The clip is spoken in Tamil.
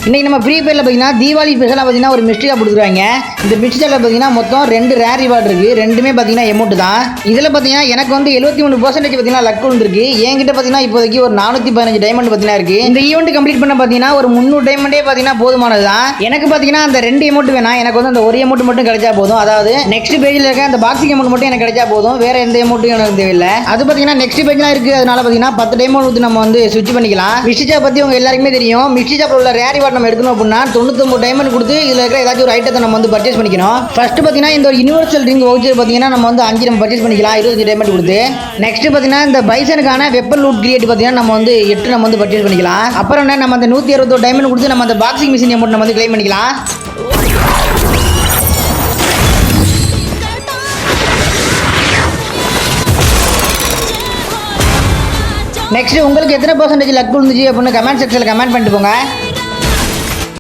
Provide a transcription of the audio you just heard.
இன்னைக்கு நம்ம ஃப்ரீ ஃபயரில் பார்த்தீங்கன்னா தீபாவளி ஸ்பெஷலாக பார்த்தீங்கன்னா ஒரு மிஸ்டேக்காக கொடுத்துருவாங்க. இந்த மிஸ்டேக்கில் பார்த்தீங்கன்னா மொத்தம் 2 ரேர் ரிவார்டு இருக்குது. ரெண்டுமே பார்த்தீங்கன்னா எமௌண்ட் தான். இதில் பார்த்தீங்கன்னா எனக்கு வந்து 73% பார்த்தீங்கன்னா லக் வந்துருக்கு. என்கிட்ட பார்த்தீங்கன்னா இப்போதைக்கு ஒரு 415 டைமண்ட் பார்த்தீங்கன்னா இருக்குது. இந்த ஈவெண்ட் கம்ப்ளீட் பண்ண பார்த்தீங்கன்னா ஒரு 300 டைமண்டே பார்த்தீங்கன்னா போதுமானது தான். எனக்கு பார்த்தீங்கன்னா அந்த 2 அமௌண்ட் வேணாம், எனக்கு வந்து அந்த ஒரு அமௌண்ட் மட்டும் கிடைச்சா போதும். அதாவது நெக்ஸ்ட் பேஜில் இருக்க அந்த பாக்ஸிங் அமௌண்ட் மட்டும் எனக்கு கிடைச்சா போதும், வேற எந்த அமௌண்ட்டும் எனக்கு தேவையில்லை. அது பார்த்தீங்கன்னா நெக்ஸ்ட் பேஜ்லாம் இருக்குது. அதனால பார்த்தீங்கன்னா 10 டைமண்ட் வந்து நம்ம வந்து ஸ்விட்ச் பண்ணிக்கலாம். மிஸ்டிஜா பற்றி உங்க எல்லாருக்குமே தெரியும். மிஸ்டிஜா உள்ள ரேர் ரிவார்ட் நம்ம எடுக்கணும் அப்படின்னா 99 டைமண்ட் கொடுத்து இதில் இருக்கிற ஏதாச்சும் ஒரு ஐட்டத்தை நம்ம வந்து பர்ச்சேஸ் பண்ணிக்கணும். ஃபர்ஸ்ட் பார்த்தீங்கன்னா இந்த ஒரு யூனிவர்சல் ரிங் வவுச்சர் பார்த்தீங்கன்னா நம்ம வந்து 5 நம்ம பர்ச்சேஸ் பண்ணிக்கலாம் 25 டைமண்ட் கொடுத்து. நெக்ஸ்ட் பார்த்தீங்கன்னா இந்த பைசனுக்கான வெப்பன் லூட் கிரியேட் பார்த்தீங்கன்னா நம்ம வந்து 8 நம்ம வந்து பர்ச்சேஸ் பண்ணிக்கலாம். அப்புறம் என்ன நம்ம அந்த 161 டைமண்ட் கொடுத்து நம்ம அந்த பாக்ஸிங் மிஷின் அமௌண்ட் நம்ம வந்து கிளைம் பண்ணிக்கலாம். நெக்ஸ்ட் உங்களுக்கு எத்தனை % லக் இருந்துச்சு அப்படின்னு கமெண்ட் செக்ஷனில் கமெண்ட் பண்ணிட்டு போங்க.